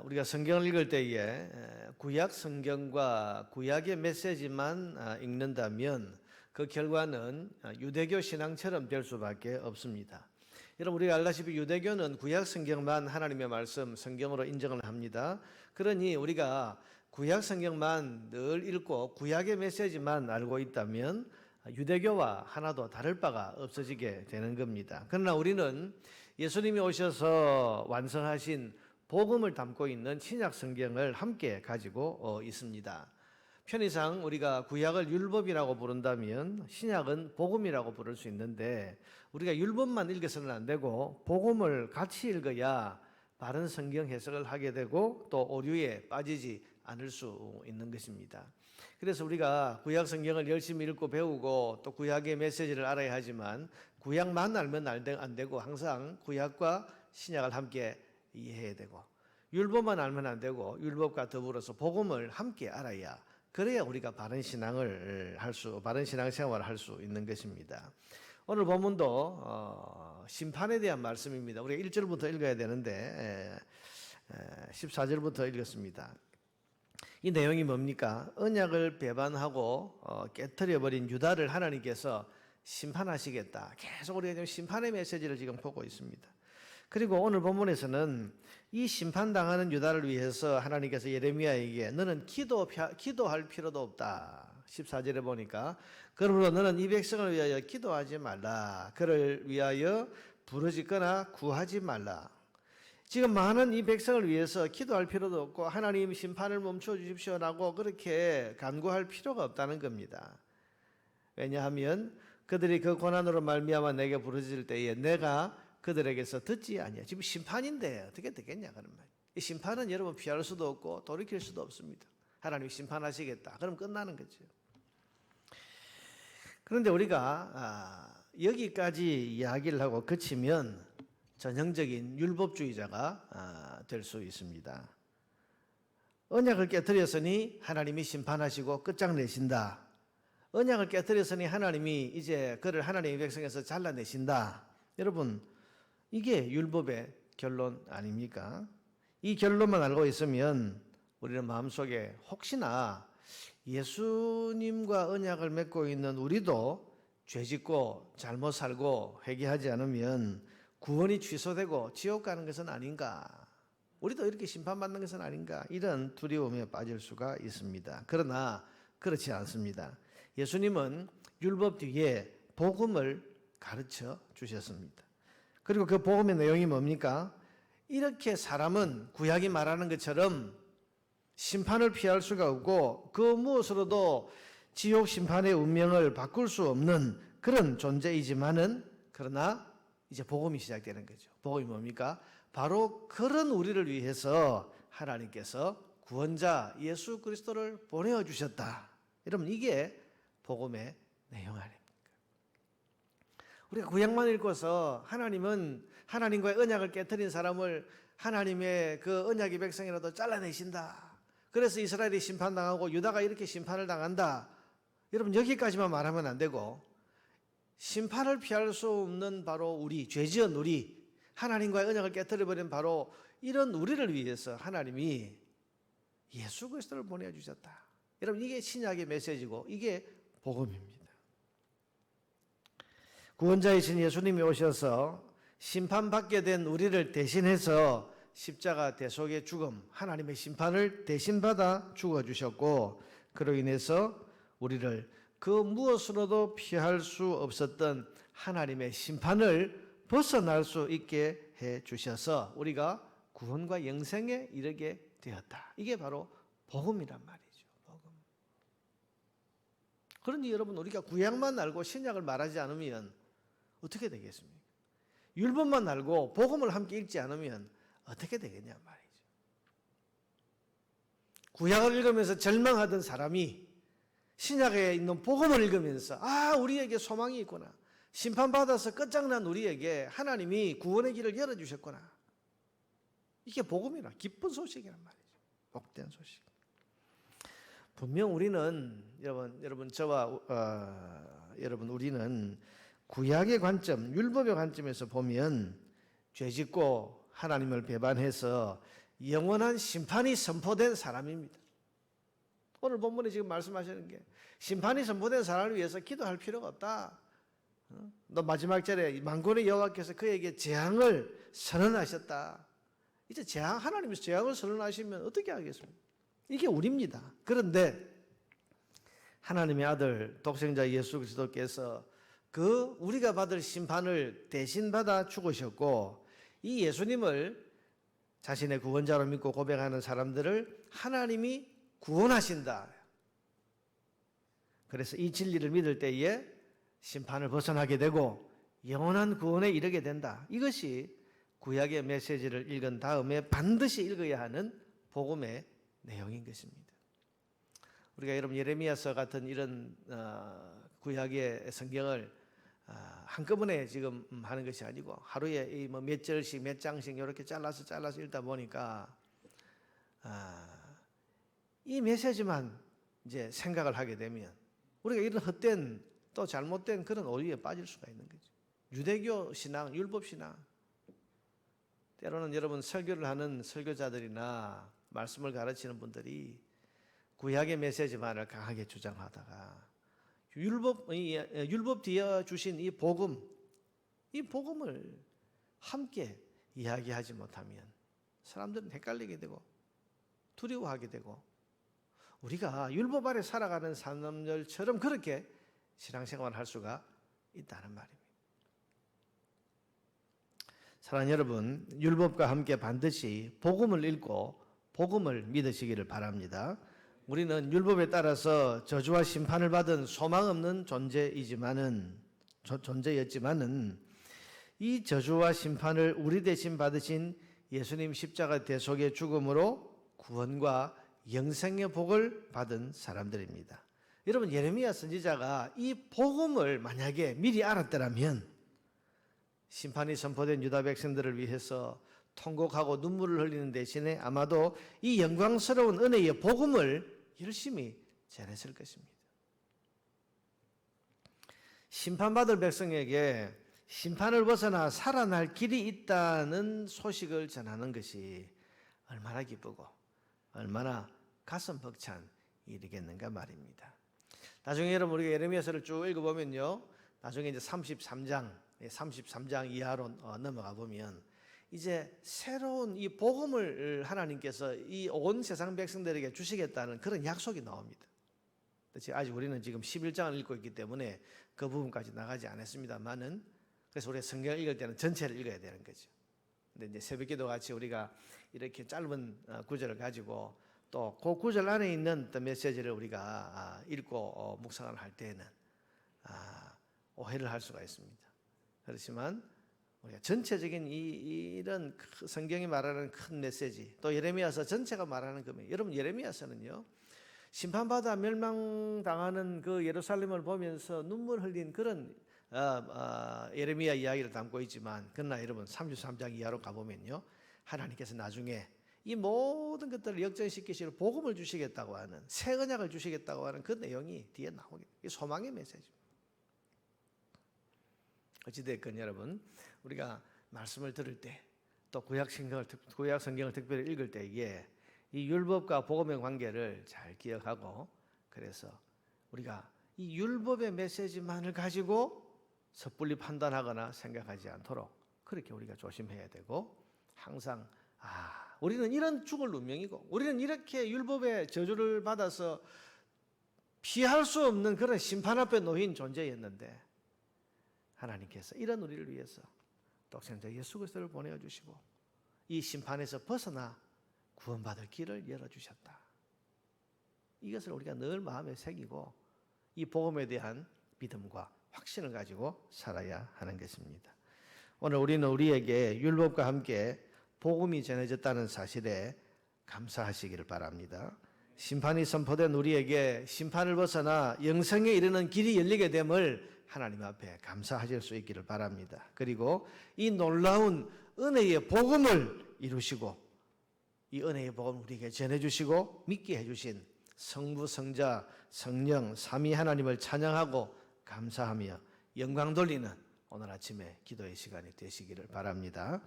우리가 성경을 읽을 때에 구약 성경과 구약의 메시지만 읽는다면 그 결과는 유대교 신앙처럼 될 수밖에 없습니다. 여러분, 우리가 알다시피 유대교는 구약 성경만 하나님의 말씀 성경으로 인정을 합니다. 그러니 우리가 구약 성경만 늘 읽고 구약의 메시지만 알고 있다면 유대교와 하나도 다를 바가 없어지게 되는 겁니다. 그러나 우리는 예수님이 오셔서 완성하신 복음을 담고 있는 신약 성경을 함께 가지고 있습니다. 편의상 우리가 구약을 율법이라고 부른다면 신약은 복음이라고 부를 수 있는데, 우리가 율법만 읽어서는 안 되고 복음을 같이 읽어야 바른 성경 해석을 하게 되고 또 오류에 빠지지 않을 수 있는 것입니다. 그래서 우리가 구약 성경을 열심히 읽고 배우고 또 구약의 메시지를 알아야 하지만 구약만 알면 안 되고 항상 구약과 신약을 함께 이해해야 되고, 율법만 알면 안 되고 율법과 더불어서 복음을 함께 알아야, 그래야 우리가 바른 신앙을 바른 신앙생활을 할 수 있는 것입니다. 오늘 본문도 심판에 대한 말씀입니다. 우리가 1절부터 읽어야 되는데 14절부터 읽었습니다. 이 내용이 뭡니까? 언약을 배반하고 깨트려버린 유다를 하나님께서 심판하시겠다. 계속 우리가 지금 심판의 메시지를 지금 보고 있습니다. 그리고 오늘 본문에서는 이 심판당하는 유다를 위해서 하나님께서 예레미야에게 너는 기도할 필요도 없다. 14절에 보니까 그러므로 너는 이 백성을 위하여 기도하지 말라. 그를 위하여 부르짖거나 구하지 말라. 지금 많은 이 백성을 위해서 기도할 필요도 없고 하나님 심판을 멈춰 주십시오라고 그렇게 간구할 필요가 없다는 겁니다. 왜냐하면 그들이 그 고난으로 말미암아 내게 부르짖을 때에 내가 그들에게서 듣지 아니야. 지금 심판인데 어떻게 되겠냐 그런 말. 이 심판은 여러분 피할 수도 없고 돌이킬 수도 없습니다. 하나님이 심판하시겠다. 그럼 끝나는 거죠. 그런데 우리가 여기까지 이야기를 하고 그치면 전형적인 율법주의자가 될 수 있습니다. 언약을 깨뜨렸으니 하나님이 심판하시고 끝장내신다. 언약을 깨뜨렸으니 하나님이 이제 그를 하나님의 백성에서 잘라내신다. 여러분, 이게 율법의 결론 아닙니까? 이 결론만 알고 있으면 우리는 마음속에 혹시나 예수님과 언약을 맺고 있는 우리도 죄짓고 잘못 살고 회개하지 않으면 구원이 취소되고 지옥 가는 것은 아닌가? 우리도 이렇게 심판받는 것은 아닌가? 이런 두려움에 빠질 수가 있습니다. 그러나 그렇지 않습니다. 예수님은 율법 뒤에 복음을 가르쳐 주셨습니다. 그리고 그 복음의 내용이 뭡니까? 이렇게 사람은 구약이 말하는 것처럼 심판을 피할 수가 없고 그 무엇으로도 지옥 심판의 운명을 바꿀 수 없는 그런 존재이지만은, 그러나 이제 복음이 시작되는 거죠. 복음이 뭡니까? 바로 그런 우리를 위해서 하나님께서 구원자 예수 그리스도를 보내어 주셨다. 여러분, 이게 복음의 내용 아닙니까? 우리가 구약만 읽고서 하나님은 하나님과의 언약을 깨뜨린 사람을 하나님의 그 언약의 백성이라도 잘라내신다. 그래서 이스라엘이 심판당하고 유다가 이렇게 심판을 당한다. 여러분, 여기까지만 말하면 안 되고 심판을 피할 수 없는 바로 우리, 죄지은 우리, 하나님과의 언약을 깨뜨려버린 바로 이런 우리를 위해서 하나님이 예수 그리스도를 보내주셨다. 여러분, 이게 신약의 메시지고 이게 복음입니다. 구원자이신 예수님이 오셔서 심판받게 된 우리를 대신해서 십자가 대속의 죽음, 하나님의 심판을 대신받아 죽어주셨고, 그로 인해서 우리를 그 무엇으로도 피할 수 없었던 하나님의 심판을 벗어날 수 있게 해주셔서 우리가 구원과 영생에 이르게 되었다. 이게 바로 복음이란 말이죠. 복음. 그러니 여러분, 우리가 구약만 알고 신약을 말하지 않으면 어떻게 되겠습니까? 율법만 알고 복음을 함께 읽지 않으면 어떻게 되겠냐 말이죠. 구약을 읽으면서 절망하던 사람이 신약에 있는 복음을 읽으면서 우리에게 소망이 있구나. 심판받아서 끝장난 우리에게 하나님이 구원의 길을 열어주셨구나. 이게 복음이라 기쁜 소식이란 말이죠. 복된 소식. 분명 우리는 여러분 저와 여러분 우리는 구약의 관점, 율법의 관점에서 보면 죄짓고 하나님을 배반해서 영원한 심판이 선포된 사람입니다. 오늘 본문에 지금 말씀하시는 게 심판이 선포된 사람을 위해서 기도할 필요가 없다. 또 마지막 절에 만군의 여호와께서 그에게 재앙을 선언하셨다. 이제 하나님께서 재앙을 선언하시면 어떻게 하겠습니까? 이게 우리입니다. 그런데 하나님의 아들 독생자 예수 그리스도께서 그 우리가 받을 심판을 대신 받아 죽으셨고, 이 예수님을 자신의 구원자로 믿고 고백하는 사람들을 하나님이 구원하신다. 그래서 이 진리를 믿을 때에 심판을 벗어나게 되고 영원한 구원에 이르게 된다. 이것이 구약의 메시지를 읽은 다음에 반드시 읽어야 하는 복음의 내용인 것입니다. 우리가 여러분 예레미야서 같은 이런 구약의 성경을 한꺼번에 지금 하는 것이 아니고 하루에 몇 절씩 몇 장씩 이렇게 잘라서 읽다 보니까 이 메시지만 이제 생각을 하게 되면 우리가 이런 헛된 또 잘못된 그런 오류에 빠질 수가 있는 거죠. 유대교 신앙, 율법 신앙. 때로는 여러분 설교를 하는 설교자들이나 말씀을 가르치는 분들이 구약의 메시지만을 강하게 주장하다가 율법 뒤에 주신 이 복음을 함께 이야기하지 못하면 사람들은 헷갈리게 되고 두려워하게 되고 우리가 율법 아래 살아가는 사람들처럼 그렇게 신앙생활을 할 수가 있다는 말입니다. 사랑하는 여러분, 율법과 함께 반드시 복음을 읽고 복음을 믿으시기를 바랍니다. 우리는 율법에 따라서 저주와 심판을 받은 소망 없는 존재였지만은 이 저주와 심판을 우리 대신 받으신 예수님 십자가 대속의 죽음으로 구원과 영생의 복을 받은 사람들입니다. 여러분 예레미야 선지자가 이 복음을 만약에 미리 알았더라면 심판이 선포된 유다 백성들을 위해서 통곡하고 눈물을 흘리는 대신에 아마도 이 영광스러운 은혜의 복음을 열심히 전했을 것입니다. 심판받을 백성에게 심판을 벗어나 살아날 길이 있다는 소식을 전하는 것이 얼마나 기쁘고 얼마나 가슴 벅찬 일이겠는가 말입니다. 나중에 여러분 우리가 예레미야서를 쭉 읽어보면요, 나중에 이제 33장 이하로 넘어가 보면 이제 새로운 이 복음을 하나님께서 이 온 세상 백성들에게 주시겠다는 그런 약속이 나옵니다. 아직 우리는 지금 11장을 읽고 있기 때문에 그 부분까지 나가지 않았습니다만은, 그래서 우리가 성경을 읽을 때는 전체를 읽어야 되는 거죠. 근데 이제 새벽기도 같이 우리가 이렇게 짧은 구절을 가지고 또 그 구절 안에 있는 메시지를 우리가 읽고 묵상을 할 때에는 오해를 할 수가 있습니다. 그렇지만 우리가 전체적인 이런 성경이 말하는 큰 메시지, 또 예레미야서 전체가 말하는 여러분 예레미야서는요, 심판받아 멸망당하는 그 예루살렘을 보면서 눈물 흘린 그런 예레미야 이야기를 담고 있지만, 그러나 여러분 33장 이하로 가보면요, 하나님께서 나중에 이 모든 것들을 역전시키시고 복음을 주시겠다고 하는, 새 언약을 주시겠다고 하는 그 내용이 뒤에 나오게, 이 소망의 메시지입니다. 어찌됐건 여러분, 우리가 말씀을 들을 때 또 구약 성경을 특별히 읽을 때에 이 율법과 복음의 관계를 잘 기억하고, 그래서 우리가 이 율법의 메시지만을 가지고 섣불리 판단하거나 생각하지 않도록 그렇게 우리가 조심해야 되고, 항상 우리는 이런 죽을 운명이고 우리는 이렇게 율법의 저주를 받아서 피할 수 없는 그런 심판 앞에 놓인 존재였는데 하나님께서 이런 우리를 위해서 독생자 예수 그리스도를 보내주시고 이 심판에서 벗어나 구원받을 길을 열어주셨다. 이것을 우리가 늘 마음에 새기고 이 복음에 대한 믿음과 확신을 가지고 살아야 하는 것입니다. 오늘 우리는 우리에게 율법과 함께 복음이 전해졌다는 사실에 감사하시기를 바랍니다. 심판이 선포된 우리에게 심판을 벗어나 영생에 이르는 길이 열리게 됨을 하나님 앞에 감사하실 수 있기를 바랍니다. 그리고 이 놀라운 은혜의 복음을 이루시고 이 은혜의 복음을 우리에게 전해주시고 믿게 해주신 성부, 성자, 성령, 삼위 하나님을 찬양하고 감사하며 영광 돌리는 오늘 아침에 기도의 시간이 되시기를 바랍니다.